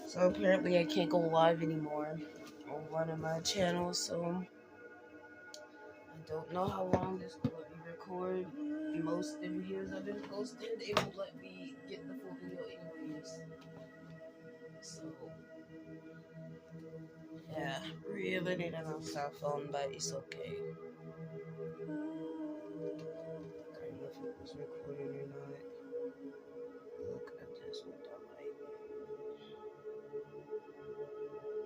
So apparently I can't go live anymore on one of my channels, so I don't know how long this will let me record. Most of the videos I've been posting, they won't let me get the full video anyways. So yeah, really need another cell phone, but it's okay. I don't know if it was recording or not. Look at this one, that might.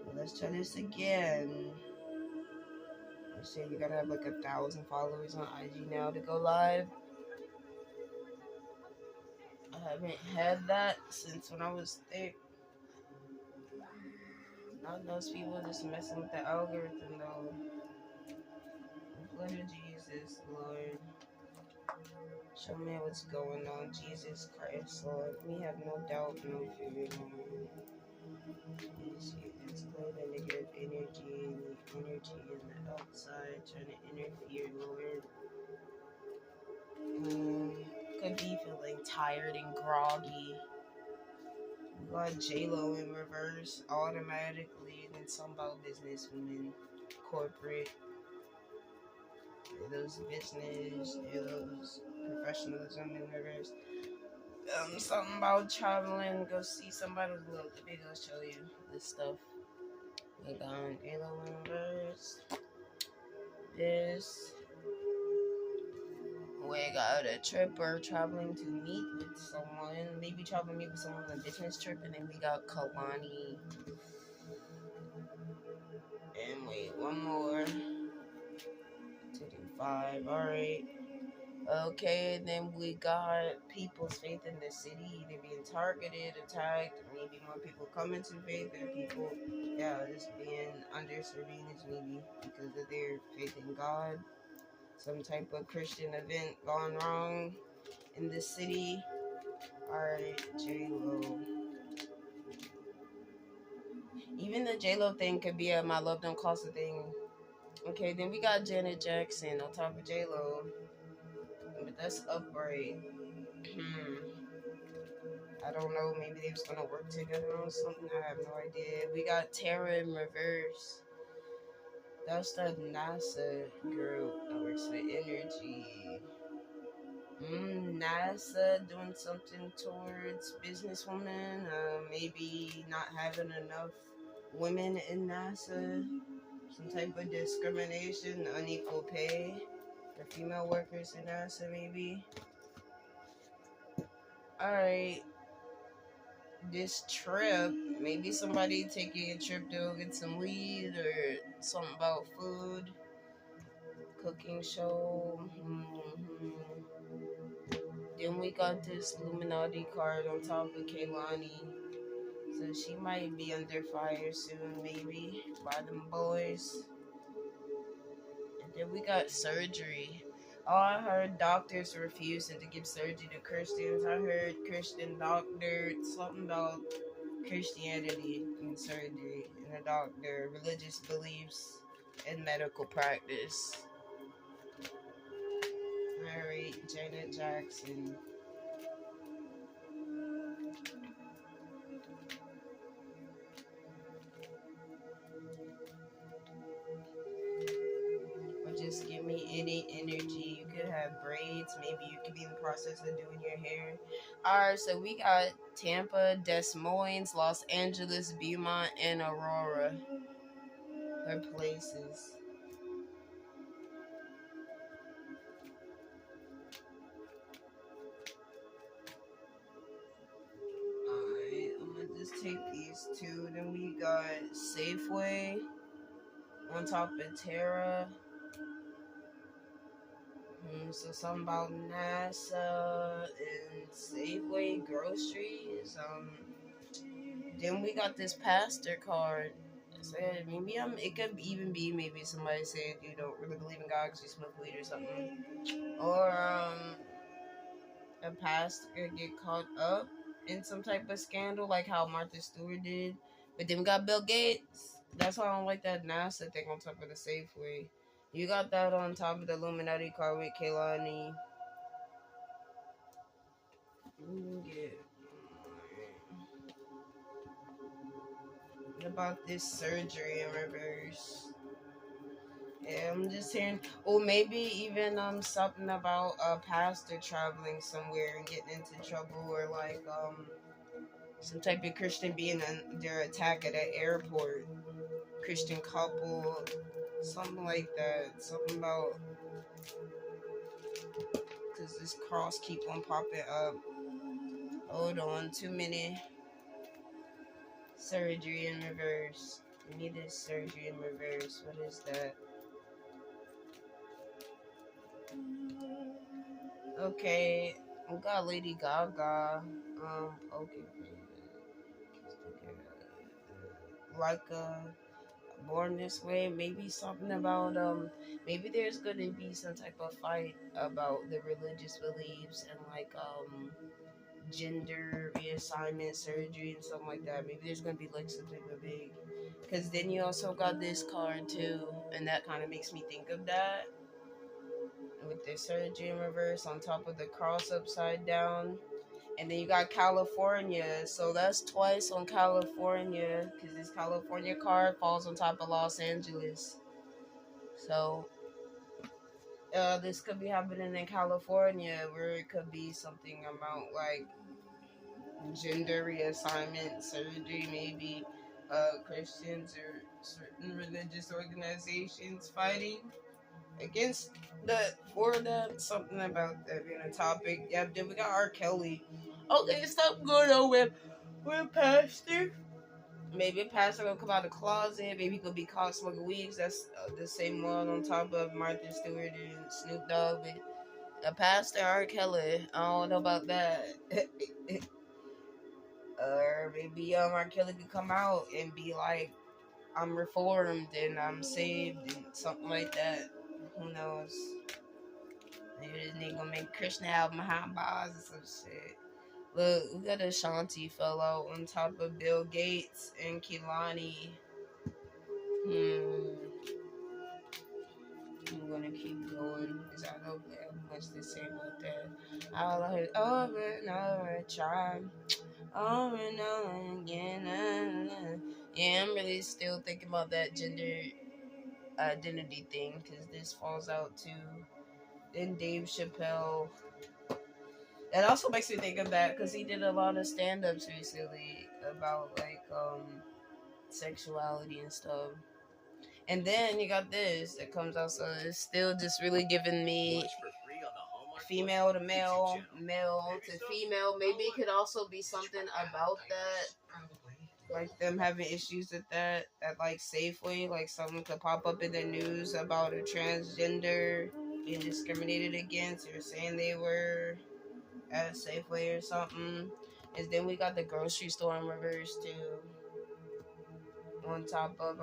Well, let's try this again. Let's say you gotta have like 1,000 followers on IG now to go live. I haven't had that since when I was thick. Not those people just messing with the algorithm though. Blood of Jesus, Lord. Show me what's going on, Jesus Christ, Lord. We have no doubt, no fear, Lord. Please see this good and negative energy and the energy in the outside trying to interfere, Lord. Could be feeling tired and groggy. We got J-Lo in reverse automatically, and then some about businesswomen, corporate, those business, those professionalism in reverse. Something about traveling, go see somebody. Look, they gonna show you this stuff. We got J-Lo in reverse. This. We got a trip or traveling to meet with someone. Maybe traveling to meet with someone on a business trip, and then we got Kalani. And wait, one more. 2 5. Alright. Okay, then we got people's faith in the city either being targeted, attacked, maybe more people coming to faith, and people, just being under surveillance maybe because of their faith in God. Some type of Christian event gone wrong in the city. Alright, J-Lo. Even the J-Lo thing could be a My Love Don't Cost a thing. Okay, then we got Janet Jackson on top of J-Lo. But that's upright. I don't know. Maybe they was gonna work together on something. I have no idea. We got Tara in reverse. That's the NASA group that works with energy. NASA doing something towards businesswomen. Maybe not having enough women in NASA. Some type of discrimination, unequal pay for female workers in NASA, maybe. Alright. This trip, maybe somebody taking a trip to go get some weed or something about food, cooking show. Then we got this Illuminati card on top of Kaylani, so she might be under fire soon, maybe by them boys. And then we got surgery. Oh, I heard doctors refusing to give surgery to Christians. I heard Christian doctor, something about Christianity and surgery and a doctor, religious beliefs and medical practice. Alright, Janet Jackson. Or just give me any energy. You could have braids. Maybe you could be in the process of doing your hair. Alright, so we got Tampa, Des Moines, Los Angeles, Beaumont, and Aurora. Her places. Alright, I'm gonna just take these two. Then we got Safeway on top of Terra. So something about NASA and Safeway groceries. Then we got this pastor card. Said maybe it could even be maybe somebody said you don't really believe in God because you smoke weed or something, or a pastor get caught up in some type of scandal like how Martha Stewart did. But then we got Bill Gates. That's why I don't like that NASA thing on top of the Safeway. You got that on top of the Illuminati card with Kaylani. Yeah. about this surgery in reverse. Yeah, I'm just hearing. Or maybe even something about a pastor traveling somewhere and getting into trouble, or like some type of Christian being under attack at an airport. Christian couple, something like that. Something about, because this cross keep on popping up. Hold on, too many. Surgery in reverse. We need this surgery in reverse. What is that? Okay, we got Lady Gaga. Okay. Like Born This Way. Maybe something about maybe there's gonna be some type of fight about the religious beliefs and like gender reassignment surgery and something like that. Maybe there's gonna be like some type of big. Because then you also got this card too, and that kind of makes me think of that with the surgery in reverse on top of the cross upside down. And then you got California, so that's twice on California because this California card falls on top of Los Angeles. So this could be happening in California, where it could be something about like gender reassignment surgery, maybe Christians or certain religious organizations fighting against that for that. Something about that being a topic. Yeah, then we got R. Kelly. Okay, something going on with Pastor. Maybe Pastor gonna come out of the closet. Maybe he could be caught smoking weeds. That's the same one on top of Martha Stewart and Snoop Dogg. But a Pastor R. Kelly, I don't know about that. Or maybe R. Kelly could come out and be like, I'm reformed and I'm saved and something like that. Who knows? Maybe this nigga gonna make Krishna album behind bars or some shit. Look, we got Ashanti fell out on top of Bill Gates and Kehlani. I'm gonna keep going because I don't have much to say about that. I'll heard over and over, try over and over again. Yeah, I'm really still thinking about that gender identity thing because this falls out too. Then Dave Chappelle. That also makes me think of that because he did a lot of stand-ups recently about like sexuality and stuff. And then you got this that comes out, so it's still just really giving me female to male, male to female. Maybe it could also be something about that, like them having issues with that at like Safeway, like something could pop up in the news about a transgender being discriminated against or saying they were at a Safeway or something. And then we got the grocery store in reverse too, on top of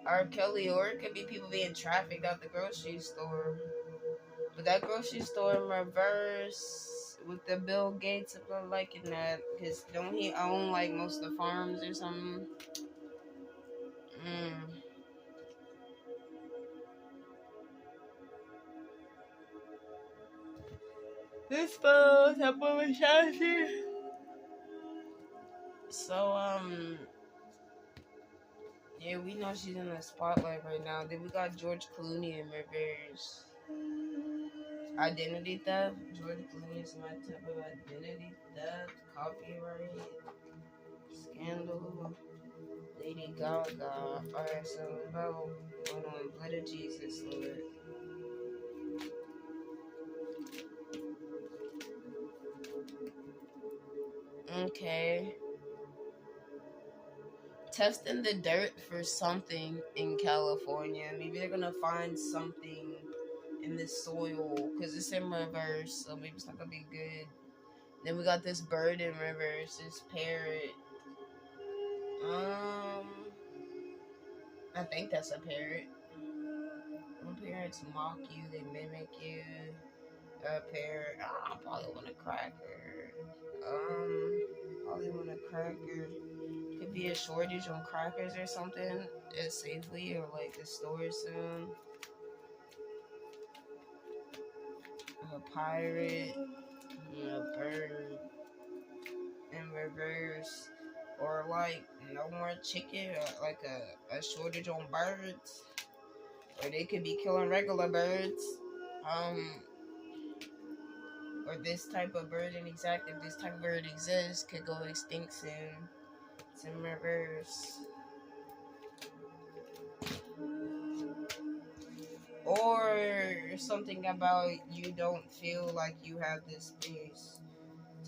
R. Kelly, or it could be people being trafficked out the grocery store. But that grocery store in reverse with the Bill Gates, I'm not liking that. Because don't he own like most of the farms or something? This phone's up on my chassis. So, yeah, we know she's in the spotlight right now. Then we got George Clooney in reverse. Identity theft. George Clooney is my type of identity theft. Copyright. Scandal. Lady Gaga. Alright, so about hold on, blood of Jesus, Lord. Okay. Testing the dirt for something in California. Maybe they're gonna find something in this soil because it's in reverse, so maybe it's not gonna be good. Then we got this bird in reverse, this parrot. I think that's a parrot. When parrots mock you, they mimic you. A parrot. I probably want a cracker. Probably want a cracker. Could be a shortage on crackers or something at Safely or like the store soon. A pirate. A bird. In reverse. or like no more chicken, or like a shortage on birds, or they could be killing regular birds. Or this type of bird, and exactly if this type of bird exists, could go extinct soon. It's in reverse. Or something about you don't feel like you have this space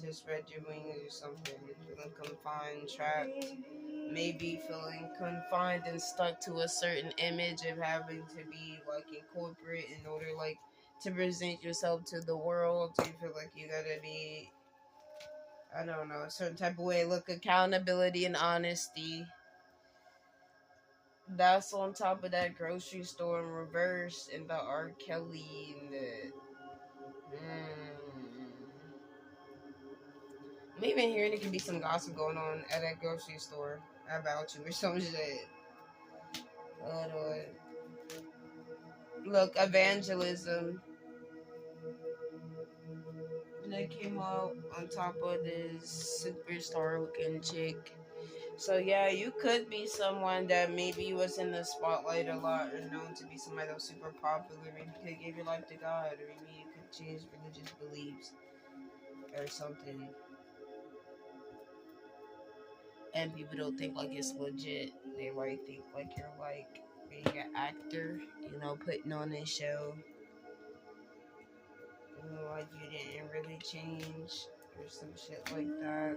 to spread your wings or something. Feeling confined, trapped. Maybe feeling confined and stuck to a certain image of having to be like in corporate in order like to present yourself to the world. Do you feel like you gotta be, I don't know, a certain type of way? Look, accountability and honesty. That's on top of that grocery store in reverse and the R. Kelly and the. I'm even hearing there could be some gossip going on at that grocery store about you or some shit. Hold on. Look, evangelism. That came out on top of this superstar looking chick. So yeah, you could be someone that maybe was in the spotlight a lot or known to be somebody that was super popular. Maybe you could give your life to God, or maybe you could change religious beliefs or something. And people don't think like it's legit. They might think like you're like being an actor, putting on a show. Like you didn't really change or some shit like that.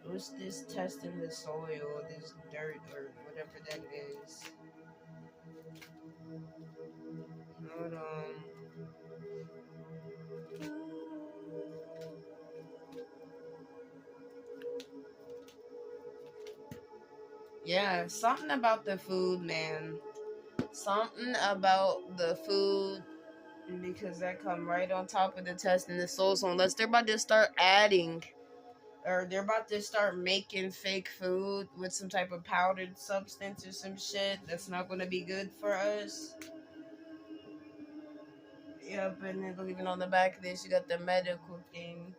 What's this testing the soil, this dirt or whatever that is? Hold on. Yeah, something about the food, man. Something about the food, because that come right on top of the testing the soil. So unless they're about to start adding, or they're about to start making fake food with some type of powdered substance or some shit that's not going to be good for us. Yep, and then even on the back of this, you got the medical thing.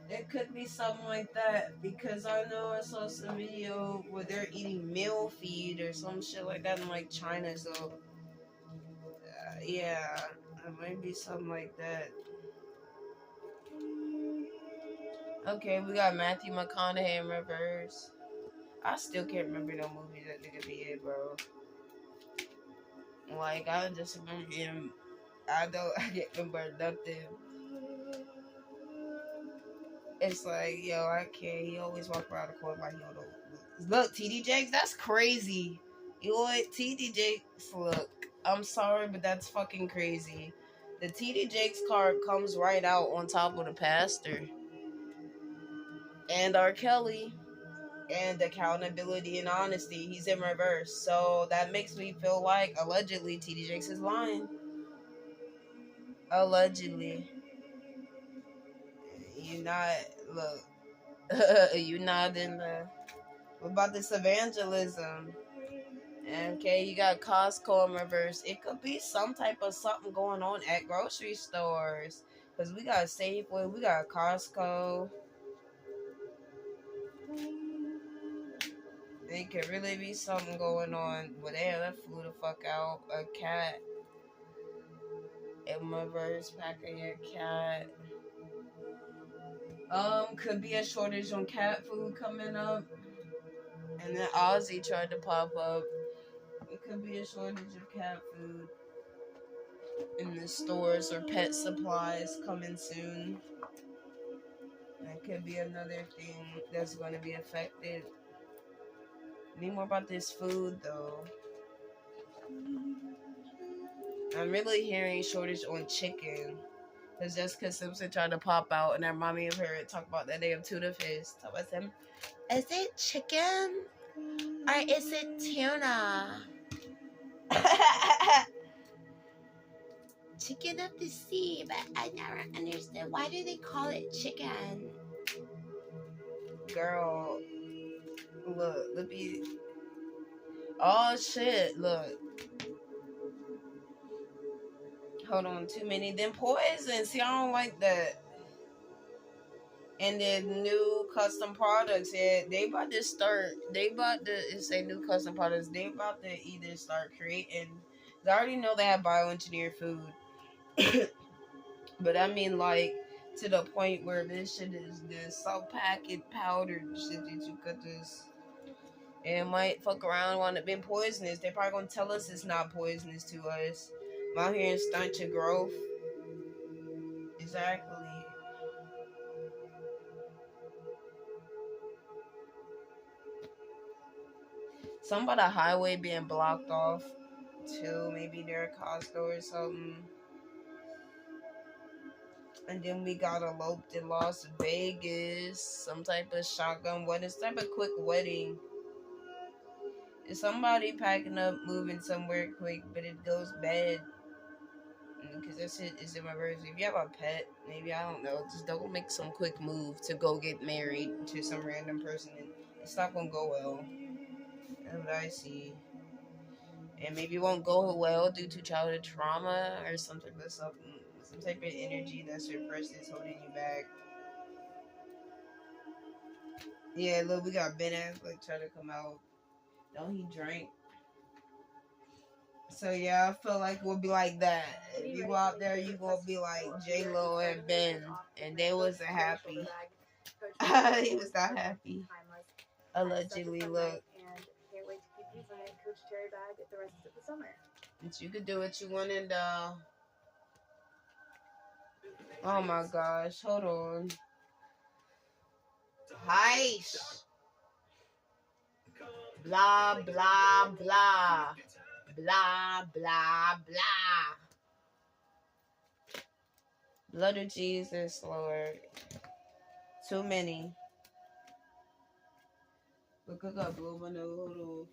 It could be something like that, because I know I saw some video where they're eating meal feed or some shit like that in like China. So yeah, it might be something like that. Okay, we got Matthew McConaughey in reverse. I still can't remember no movies that nigga be in, bro. Like, I just remember him. I can't remember nothing. It's like, yo, I can't. He always walk around the corner like he don't know. Look, TD Jakes, that's crazy. You know what? TD Jakes, look, I'm sorry, but that's fucking crazy. The TD Jakes card comes right out on top of the pastor. And R. Kelly. And accountability and honesty. He's in reverse. So that makes me feel like, allegedly, TD Jakes is lying. Allegedly. You not, look. You not in the. What about this evangelism? Okay, you got Costco in reverse. It could be some type of something going on at grocery stores. Because we got Safeway, we got Costco. It could really be something going on. Well, that flew the fuck out. A cat in reverse, packing your cat. Could be a shortage on cat food coming up. And then Ozzy tried to pop up. It could be a shortage of cat food in the stores, or pet supplies coming soon. That could be another thing that's going to be affected. Need more about this food, though. I'm really hearing shortage on chicken. Because Jessica Simpson tried to pop out, and that remind me of her talk about that day of tuna fish. Talk about them. Is it chicken? Or is it tuna? Chicken of the sea, but I never understood. Why do they call it chicken? Girl, look, let me. Oh shit, look. Hold on, too many. Then poison. See, I don't like that. And then new custom products. Yeah, they about to start. They about to say new custom products. They about to either start creating. I already know they have bioengineered food, but I mean like to the point where this shit is this salt packet powdered shit that you could just. And it might fuck around when it been poisonous. They probably gonna tell us it's not poisonous to us. I'm out here and stunt your growth. Exactly. Some about the highway being blocked off too. Maybe they're a Costco or something. And then we got eloped in Las Vegas. Some type of shotgun wedding. Some type of quick wedding. Is somebody packing up, moving somewhere quick, but it goes bad. Because that's it is in my verse. If you have a pet, maybe I don't know, just don't make some quick move to go get married to some random person. It's not gonna go well. That's what I see. And maybe it won't go well due to childhood trauma or something, but some type of energy that's repressed is holding you back. Yeah, look, we got Ben Affleck trying to come out. Don't he drink? So yeah, I feel like it would be like that. If you go out there, you gonna be like J Lo and Ben, and they wasn't happy. He was not happy. Allegedly, look. But you could do what you want and oh my gosh, hold on. Heish. Blah blah blah. Blah blah blah. Blood of Jesus, Lord. Too many. Look, I got blow my nose. Hold on.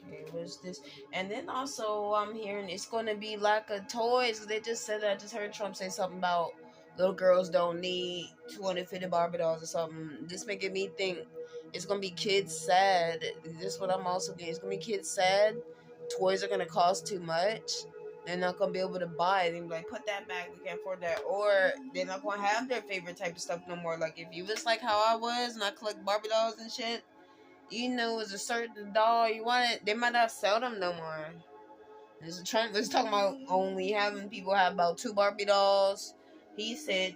Okay, what's this? And then also, I'm hearing it's going to be lack of toys. They just said that. I just heard Trump say something about little girls don't need 250 Barbie dolls or something. This making me think it's going to be kids sad. This is what I'm also getting. It's going to be kids sad. Toys are going to cost too much. They're not going to be able to buy it. They're like, put that back. We can't afford that. Or they're not going to have their favorite type of stuff no more. Like, if you was like how I was and I collect Barbie dolls and shit, you know, it was a certain doll you wanted, they might not sell them no more. Trump was talking about only having people have about 2 Barbie dolls. He said